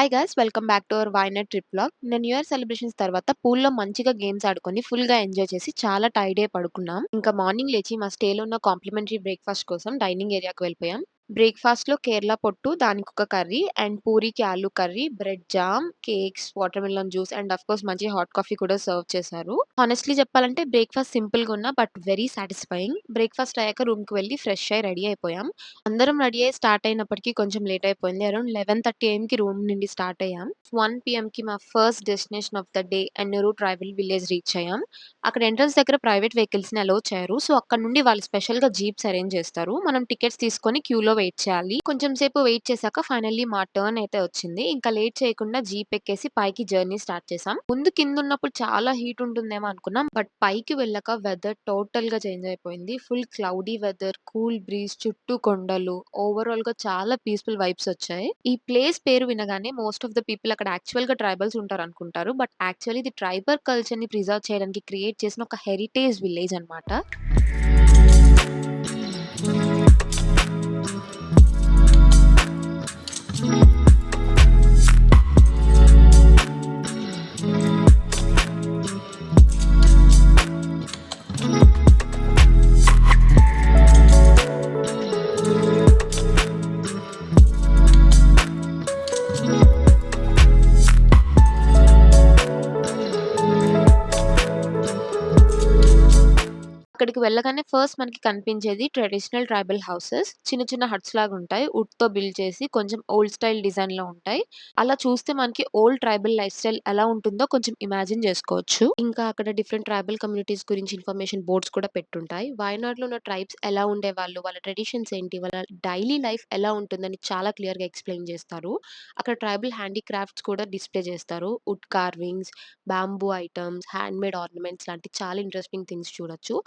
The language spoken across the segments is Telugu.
Hi guys welcome back to our Wayanad trip vlog. నేను న్యూ ఇయర్ సెలబ్రేషన్స్ తర్వాత పూల్లో మంచిగా గేమ్స్ ఆడుకొని ఫుల్గా ఎంజాయ్ చేసి చాలా టైర్డ్ అయి పడుకున్నాం. ఇంకా మార్నింగ్ లేచి మా స్టేలో ఉన్న కాంప్లిమెంటరీ బ్రేక్ఫాస్ట్ కోసం డైనింగ్ ఏరియాకి వెళ్ళిపోయాం. బ్రేక్ఫాస్ట్ లో కేరళ పొట్టు, దానికి ఒక కర్రీ అండ్ పూరికి ఆలూ curry, bread jam, cakes, watermelon juice and of course మంచి హాట్ కాఫీ కూడా సర్వ్ చేశారు. హానెస్ట్లీ చెప్పాలంటే బ్రేక్ఫాస్ట్ సింపుల్ గా ఉన్నా బట్ వెరీ సాటిస్ఫైయింగ్. బ్రేక్ఫాస్ట్ అయ్యాక రూమ్ కి వెళ్ళి ఫ్రెష్ అయ్యి రెడీ అయిపోయాం. అందరం రెడీ అయ్యి స్టార్ట్ అయినప్పటికీ కొంచెం లేట్ అయిపోయింది. అరౌండ్ 11:30 AM రూమ్ నుండి స్టార్ట్ అయ్యాం. 1 PM మా first destination of the day Ennooru tribal village reach అయ్యాం. అక్కడ ఎంట్రన్స్ దగ్గర ప్రైవేట్ వెహికల్స్ ని అలౌ చేయరు. సో అక్కడ నుండి వాళ్ళు స్పెషల్ గా జీప్స్ అరేంజ్ చేస్తారు. మనం టికెట్స్ తీసుకొని క్యూలో వెయిట్ చేయాలి. కొంచెం సేపు వెయిట్ చేశాక ఫైనల్లీ మా టర్న్ అయితే వచ్చింది. ఇంకా లేట్ చేయకుండా జీప్ ఎక్కేసి పైకి జర్నీ స్టార్ట్ చేసాం. ముందు కింద ఉన్నప్పుడు చాలా హీట్ ఉంటుందేమో అనుకున్నాం. బట్ పైకి వెళ్ళాక వెదర్ టోటల్ గా చేంజ్ అయిపోయింది. Full cloudy weather, cool breeze, చుట్టూ కొండలు, ఓవరాల్ గా చాలా పీస్ఫుల్ వైబ్స్ వచ్చాయి. ఈ ప్లేస్ పేరు వినగానే మోస్ట్ ఆఫ్ ద పీపుల్ అక్కడ యాక్చువల్ గా ట్రైబల్స్ ఉంటారు అనుకుంటారు. బట్ యాక్చువల్లీ ఇది ట్రైబల్ కల్చర్ ని ప్రిజర్వ్ చేయడానికి క్రియేట్ చేసిన ఒక హెరిటేజ్ విలేజ్ అన్నమాట. అక్కడికి వెళ్ళగానే ఫస్ట్ మనకి కనిపించేది ట్రెడిషనల్ ట్రైబల్ హౌసెస్. చిన్న చిన్న హట్స్ లాగా ఉంటాయి. వుడ్ తో బిల్డ్ చేసి కొంచెం ఓల్డ్ స్టైల్ డిజైన్ లో ఉంటాయి. అలా చూస్తే మనకి ఓల్డ్ ట్రైబల్ లైఫ్ స్టైల్ ఎలా ఉంటుందో కొంచెం ఇమాజిన్ చేసుకోవచ్చు. ఇంకా అక్కడ డిఫరెంట్ ట్రైబల్ కమ్యూనిటీస్ గురించి ఇన్ఫర్మేషన్ బోర్డ్స్ కూడా పెట్టుంటాయి. వయనాడ్ లో ఉన్న ట్రైబ్స్ ఎలా ఉండేవాళ్ళు, వాళ్ళ ట్రెడిషన్స్ ఏంటి, వాళ్ళ డైలీ లైఫ్ ఎలా ఉంటుందని చాలా క్లియర్ గా ఎక్స్ప్లెయిన్ చేస్తారు. అక్కడ ట్రైబల్ హ్యాండీక్రాఫ్ట్స్ కూడా డిస్ప్లే చేస్తారు. Wood carvings, bamboo items, hand made ornaments లాంటి చాలా ఇంట్రెస్టింగ్ థింగ్స్ చూడొచ్చు.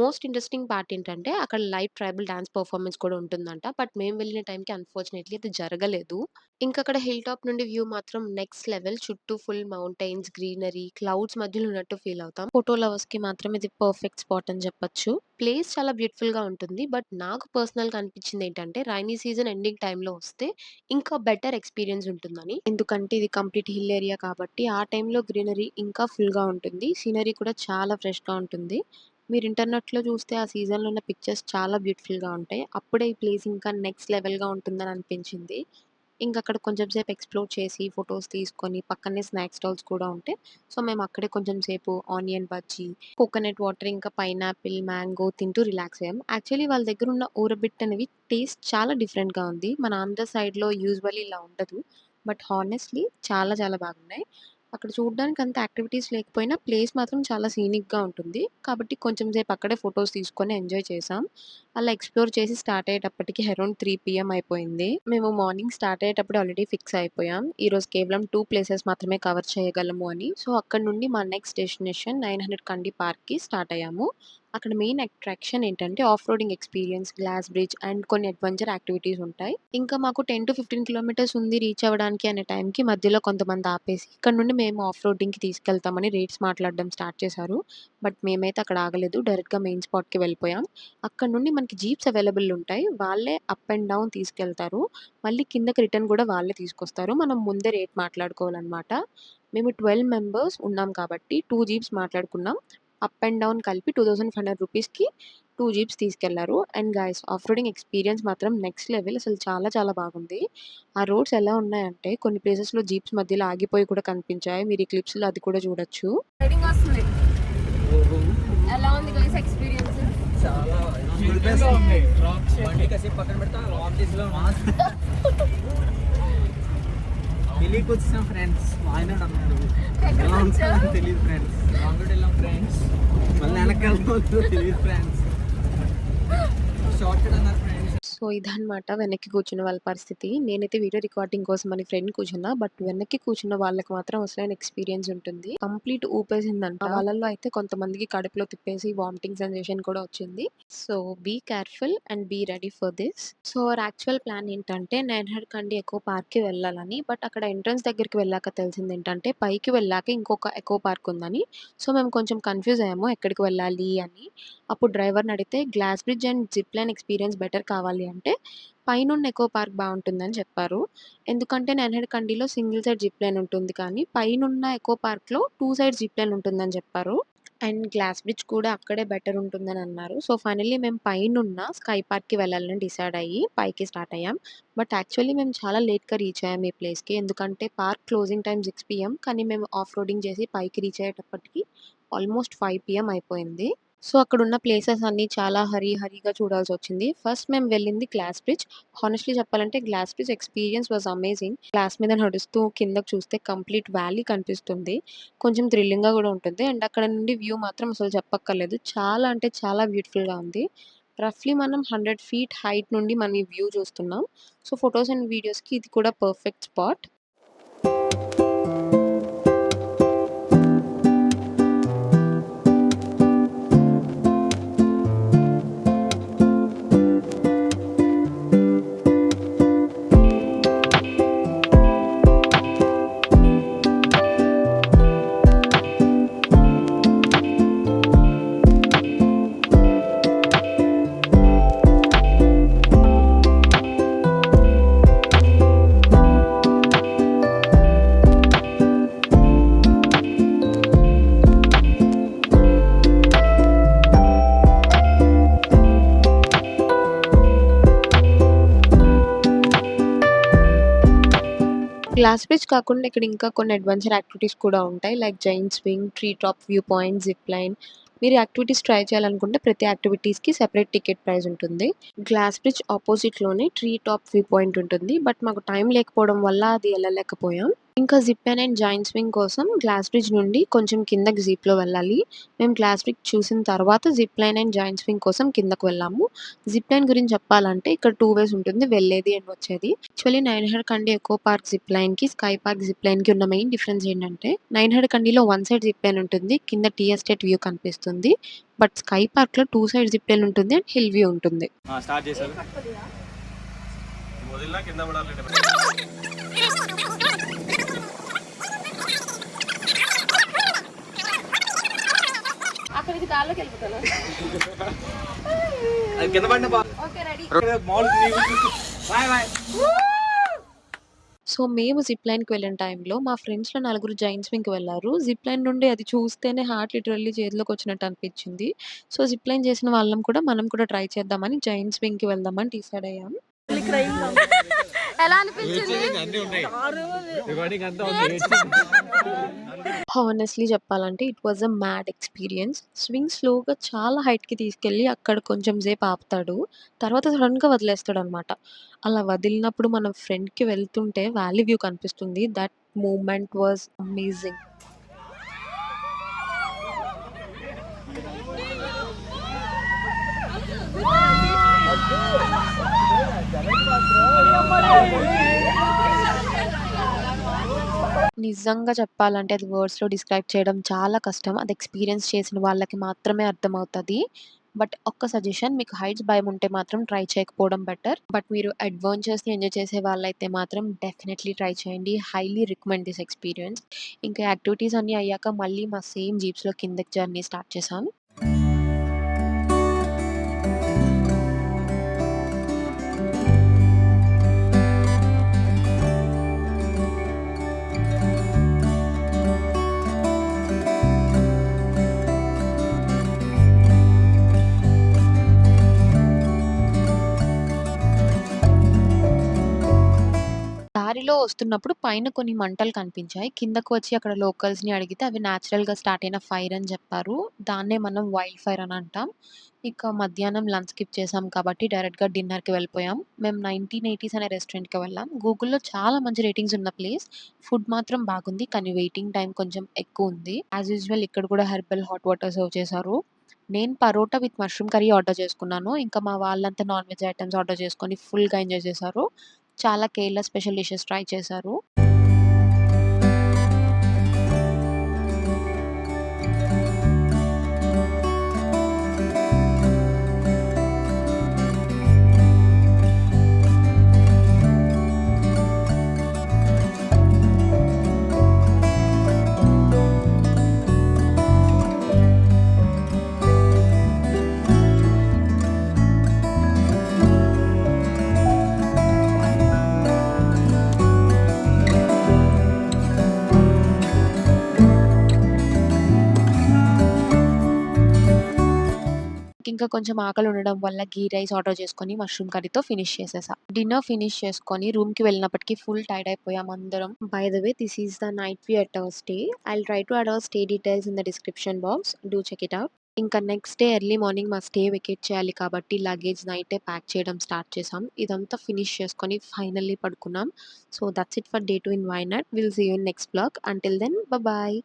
మోస్ట్ ఇంట్రెస్టింగ్ పార్ట్ ఏంటంటే అక్కడ లైవ్ ట్రైబల్ డాన్స్ పర్ఫార్మెన్స్ కూడా ఉంటుందంట. బట్ మేము వెళ్ళిన టైంకి అన్ఫార్చునేట్లీ అది జరగలేదు. ఇంకా అక్కడ హిల్ టాప్ నుండి వ్యూ మాత్రం నెక్స్ట్ లెవెల్. చుట్టూ ఫుల్ మౌంటైన్స్, గ్రీనరీ, క్లౌడ్స్ మధ్యలో ఉన్నట్టు ఫీల్ అవుతాం. ఫోటో లవర్స్ కి మాత్రం ఇది పర్ఫెక్ట్ స్పాట్ అని చెప్పొచ్చు. ప్లేస్ చాలా బ్యూటిఫుల్ గా ఉంటుంది. బట్ నాకు పర్సనల్ గా అనిపించింది ఏంటంటే రైనీ సీజన్ ఎండింగ్ టైంలో వస్తే ఇంకా బెటర్ ఎక్స్పీరియన్స్ ఉంటుందని. ఎందుకంటే ఇది కంప్లీట్ హిల్ ఏరియా కాబట్టి ఆ టైంలో గ్రీనరీ ఇంకా ఫుల్ గా ఉంటుంది. సీనరీ కూడా చాలా ఫ్రెష్ గా ఉంటుంది. మీరు ఇంటర్నెట్‌లో చూస్తే ఆ సీజన్‌లో ఉన్న పిక్చర్స్ చాలా బ్యూటిఫుల్‌గా ఉంటాయి. అప్పుడే ఈ ప్లేస్ ఇంకా నెక్స్ట్ లెవెల్‌గా ఉంటుందని అనిపించింది. ఇంక అక్కడ కొంచెం సేపు ఎక్స్‌ప్లోర్ చేసి, ఫోటోస్ తీసుకొని పక్కనే స్నాక్ స్టాల్స్ కూడా ఉంటాయి. సో, మేము అక్కడే కొంచెం సేపు ఆనియన్ బజ్జీ, కోకోనట్ వాటర్, ఇంకా పైనాపిల్, మ్యాంగో తింటూ రిలాక్స్ అయ్యాం. యాక్చువల్లీ వాళ్ళ దగ్గర ఉన్న ఊరబిట్ అనేవి టేస్ట్ చాలా డిఫరెంట్‌గా ఉంది. మన ఆంధ్ర సైడ్‌లో యూజువల్లీ ఇలా ఉండదు. బట్ హానెస్ట్‌లీ చాలా చాలా బాగున్నాయి. అక్కడ చూడడానికి అంత యాక్టివిటీస్ లేకపోయినా ప్లేస్ మాత్రం చాలా సీనిక్‌గా ఉంటుంది. కాబట్టి కొంచెం సేపు అక్కడే ఫోటోస్ తీసుకొని ఎంజాయ్ చేసాం. అలా ఎక్స్‌ప్లోర్ చేసి స్టార్ట్ అయ్యేటప్పటికి అరౌండ్ 3 PM అయిపోయింది. మేము మార్నింగ్ స్టార్ట్ అయ్యేటప్పుడు ఆల్రెడీ ఫిక్స్ అయిపోయాం. ఈరోజు కేవలం 2 ప్లేసెస్ మాత్రమే కవర్ చేయగలము అని. సో, అక్కడి నుండి మా నెక్స్ట్ డెస్టినేషన్ 900 కండి పార్క్‌కి స్టార్ట్ అయ్యాము. అక్కడ మెయిన్ అట్రాక్షన్ ఏంటంటే off roading experience, glass bridge and కొన్ని అడ్వెంచర్ యాక్టివిటీస్ ఉంటాయి. ఇంకా మాకు 10-15 కిలోమీటర్స్ ఉంది రీచ్ అవ్వడానికి అనే టైంకి మధ్యలో కొంతమంది ఆపేసి ఇక్కడ నుండి మేము ఆఫ్ రోడింగ్‌కి తీసుకెళ్తామని రేట్స్ మాట్లాడడం స్టార్ట్ చేశారు. బట్ మేమైతే అక్కడ ఆగలేదు. డైరెక్ట్‌గా మెయిన్ స్పాట్‌కి వెళ్ళిపోయాం. అక్కడ నుండి మనకి జీప్స్ అవైలబుల్ ఉంటాయి. వాళ్ళే అప్ అండ్ డౌన్ తీసుకెళ్తారు. మళ్ళీ కిందకి రిటర్న్ కూడా వాళ్ళే తీసుకొస్తారు. మనం ముందే రేట్ మాట్లాడుకోవాలన్నమాట. మేము 12 మెంబర్స్ ఉన్నాం కాబట్టి 2 జీప్స్ మాట్లాడుకున్నాం. అప్ అండ్ డౌన్ కలిపి 2500 రూపీస్‌కి 2 జీప్స్ తీసుకెళ్లారు. And guys off roading experience మాత్రం నెక్స్ట్ లెవెల్. అసలు చాలా చాలా బాగుంది. ఆ రోడ్స్ ఎలా ఉన్నాయంటే కొన్ని ప్లేసెస్‌లో జీప్స్ మధ్యలో ఆగిపోయి కూడా కనిపించాయి. మీరు ఈ క్లిప్స్‌లో అది కూడా చూడొచ్చు. రైడింగ్ వస్తుంది. ఎలా ఉంది గైస్ ఎక్స్పీరియన్స్? చాలా బెస్ట్ ఉంది. బండి కాసేపు పక్కన పెడతా ఆఫీస్ లో ఢిల్లీకి వచ్చాం ఫ్రెండ్స్. వాయినాడు అన్నారు ఎలా ఉంటుందో తెలియదు ఫ్రెండ్స్. రాంగోడ్ వెళ్ళాం ఫ్రెండ్స్. మళ్ళీ వెనక్కి వెళ్తాం తెలియదు ఫ్రెండ్స్. షార్ట్ కట్ అన్నారు ఫ్రెండ్స్. సో ఇదన్నమాట వెనక్కి కూర్చున్న వాళ్ళ పరిస్థితి. నేనైతే వీడియో రికార్డింగ్ కోసం అని ఫ్రంట్ కూర్చున్నా. బట్ వెనక్కి కూర్చున్న వాళ్ళకి మాత్రం అసలైన ఎక్స్పీరియన్స్ ఉంటుంది. కంప్లీట్ ఊపేసిందంట. వాళ్ళలో అయితే కొంతమందికి కడుపులో తిప్పేసి వామిటింగ్ సెన్సేషన్ కూడా వచ్చింది. So be careful and be ready for this. So our actual plan ఏంటంటే 900 కండి ఎకో పార్క్ కి వెళ్ళాలని. బట్ అక్కడ ఎంట్రన్స్ దగ్గరికి వెళ్ళాక తెలిసింది ఏంటంటే పైకి వెళ్ళాక ఇంకొక ఎకో పార్క్ ఉందని. సో మేము కొంచెం కన్ఫ్యూజ్ అయ్యాము ఎక్కడికి వెళ్ళాలి అని. అప్పుడు డ్రైవర్‌ని అడిగితే glass bridge and zip line experience better కావాలి అంటే పైనున్న ఎకో పార్క్ బావుంటుందని చెప్పారు. ఎందుకంటే నైన్‌హెడ్ కండిలో సింగిల్ సైడ్ జిప్ లైన్ ఉంటుంది కానీ పైనున్న ఎకో పార్క్‌లో 2 సైడ్స్ జిప్ లైన్ ఉంటుందని చెప్పారు. అండ్ గ్లాస్ బ్రిడ్జ్ కూడా అక్కడే బెటర్ ఉంటుందని అన్నారు. సో, ఫైనల్లీ మేము పైనున్న స్కై పార్క్‌కి వెళ్ళాలని డిసైడ్ అయ్యి పైకి స్టార్ట్ అయ్యాం. బట్ యాక్చువల్లీ మేము చాలా లేట్‌గా రీచ్ అయ్యాం ఈ ప్లేస్‌కి. ఎందుకంటే పార్క్ క్లోజింగ్ టైమ్ 6 పీఎం కానీ మేము ఆఫ్ రోడింగ్ చేసి పైకి రీచ్ అయ్యేటప్పటికి ఆల్మోస్ట్ 5 పీఎం అయిపోయింది. సో, అక్కడున్న ప్లేసెస్ అన్నీ చాలా హరీగా చూడాల్సొచ్చింది. ఫస్ట్ మేము వెళ్ళింది గ్లాస్ బ్రిడ్జ్. హానెస్ట్‌లీ చెప్పాలంటే glass bridge experience was amazing. Glass మీద నడుస్తూ కిందకి చూస్తే కంప్లీట్ వ్యాలీ కనిపిస్తుంది. కొంచెం థ్రిల్లింగ్‌గా గూడా ఉంటుంది. అండ్ అక్కడ నుండి వ్యూ మాత్రం అసలు చెప్పక్కర్లేదు. చాలా అంటే చాలా బ్యూటిఫుల్‌గా ఉంది. రఫ్‌లీ మనం 100 ఫీట్ హైట్ నుండి మనం ఈ వ్యూ చూస్తున్నాం. సో, ఫోటోస్ అండ్ వీడియోస్‌కి ఇది కూడా పర్ఫెక్ట్ స్పాట్. గ్లాస్ బ్రిడ్జ్ కాకుండా ఇక్కడ ఇంకా కొన్ని అడ్వెంచర్ యాక్టివిటీస్ కూడా ఉంటాయి. Like giant swing, tree top view point, zip line. మీరు యాక్టివిటీస్ ట్రై చేయాలనుకుంటే ప్రతి యాక్టివిటీస్‌కి సెపరేట్ టికెట్ ప్రైస్ ఉంటుంది. గ్లాస్ బ్రిడ్జ్ ఆపోజిట్‌లోనే ట్రీ టాప్ వ్యూ పాయింట్ ఉంటుంది. బట్ మాకు టైం లేకపోవడం వల్ల అది ఎళ్ళలేకపోయాం. ఇంకా zip line and giant swing కోసం గ్లాస్ బ్రిడ్జ్ నుండి కొంచెం కిందకి జీప్‌లో వెళ్ళాలి. మేము గ్లాస్ బ్రిడ్జ్ చూసిన తర్వాత zip line and giant swing కోసం కిందకు వెళ్ళాము. జిప్ లైన్ గురించి చెప్పాలంటే ఇక్కడ 2 వేస్ ఉంటుంది వెళ్ళేది అండ్ వచ్చేది. యాక్చువల్లీ నైన్‌హెడ్ కండి ఎకో పార్క్ జిప్ లైన్‌కి, స్కై పార్క్ జిప్ లైన్‌కి ఉన్న మెయిన్ డిఫరెన్స్ ఏంటంటే నైన్‌హెడ్ కండిలో వన్ సైడ్ జిప్ లైన్ ఉంటుంది. కింద టీ ఎస్టేట్ వ్యూ కనిపిస్తుంది. బట్ స్కై పార్క్‌లో 2 సైడ్ జిప్ లైన్ ఉంటుంది అండ్ హిల్ వ్యూ ఉంటుంది. స్టార్ట్ చేశారు. వదిలినా కింద పడాలి. అక్కడికి దారిలోకి వెళ్ళిపోతాను. అది కింద పడిన okay ready. Bye bye. So, మేము జిప్ లైన్‌కి వెళ్ళిన టైంలో మా ఫ్రెండ్స్‌లో నలుగురు జైంట్ స్వింగ్‌కి వెళ్లారు. జిప్ లైన్ నుండి అది చూస్తేనే హార్ట్ లిటరల్లీ చేతిలోకి వచ్చినట్టు అనిపించింది. సో, జిప్ లైన్ చేసిన వాళ్ళం కూడా మనం కూడా ట్రై చేద్దామని జైంట్ స్వింగ్‌కి వెళ్దామని డిసైడ్ అయ్యాం. ఎలా అనిపించింది? హానెస్ట్‌లీ చెప్పాలంటే it was a mad experience. Swing స్లోగా చాలా హైట్‌కి తీసుకెళ్ళి అక్కడ కొంచెం సేపు ఆపుతాడు. తర్వాత సడెన్‌గా వదిలేస్తాడనమాట. అలా వదిలినప్పుడు మనం ఫ్రంట్‌కి వెళ్తుంటే వ్యాలీ వ్యూ కనిపిస్తుంది. That moment was amazing. నిజంగా చెప్పాలంటే అది వర్డ్స్‌లో డిస్క్రైబ్ చేయడం చాలా కష్టం. అది ఎక్స్‌పీరియన్స్ చేసిన వాళ్ళకి మాత్రమే అర్థమవుతది. బట్ ఒక్క సజెషన్ మీకు హైట్స్ భయం ఉంటే మాత్రం ట్రై చేయకపోవడం బెటర్. బట్ మీరు అడ్వెంచర్స్‌ని ఎంజాయ్ చేసే వాళ్ళైతే మాత్రం డెఫినెట్‌లీ ట్రై చేయండి. Highly recommend this experience. ఇంకా యాక్టివిటీస్ అన్నీ అయ్యాక మళ్ళీ మా సేమ్ జీప్స్‌లో కిందకి జర్నీ స్టార్ట్ చేసాం. దారిలో వస్తున్నప్పుడు పైన కొన్ని మంటలు కనిపించాయి. కిందకు వచ్చి అక్కడ లోకల్స్‌ని అడిగితే అవి నేచురల్‌గా స్టార్ట్ అయిన ఫైర్ అని చెప్పారు. దాన్నే మనం వైల్డ్ ఫైర్ అని అంటాం. ఇక మధ్యాహ్నం లంచ్ స్కిప్ చేసాం కాబట్టి డైరెక్ట్‌గా డిన్నర్‌కి వెళ్ళిపోయాం. మేము 1980స్ అనే రెస్టారెంట్‌కి వెళ్ళాం. గూగుల్‌లో చాలా మంచి రేటింగ్స్ ఉన్న ప్లేస్. ఫుడ్ మాత్రం బాగుంది. కానీ వెయిటింగ్ టైమ్ కొంచెం ఎక్కువుంది. యాస్ యూజువల్ ఇక్కడ కూడా హెర్బల్ హాట్ వాటర్ సర్వ్ చేశారు. నేను parotta with mushroom curry order చేసుకున్నాను. ఇంకా మా వాళ్ళంతా నాన్ వెజ్ ఐటెమ్స్ ఆర్డర్ చేసుకొని ఫుల్‌గా ఎంజాయ్ చేశారు. చాలా కేరళ స్పెషల్ డిషెస్ ట్రై చేశారు. ఇంకా కొంచెం ఆకలి ఉండడం వల్ల ఘీ రైస్ ఆర్డర్ చేసుకొని మష్రూమ్ కర్రీతో ఫినిష్ చేసేసా. డిన్నర్ ఫినిష్ చేసుకొని రూమ్‌కి వెళ్ళినప్పటికి ఫుల్ టైర్డ్ అయిపోయాం అందరం. By the way this is the night view at our stay. I'll try to add our stay details in the description box. Do check it out. ఇంకా నెక్స్ట్ డే ఎర్లీ మార్నింగ్ మా స్టే వెకేట్ చేయాలి కాబట్టి లగేజ్ నైటే ప్యాక్ చేయడం స్టార్ట్ చేసాం. ఇదంతా ఫినిష్ చేసుకొని ఫైనల్లీ పడుకున్నాం. So that's it for day 2 in Wayanad. Will see you in next vlog. Until then bye.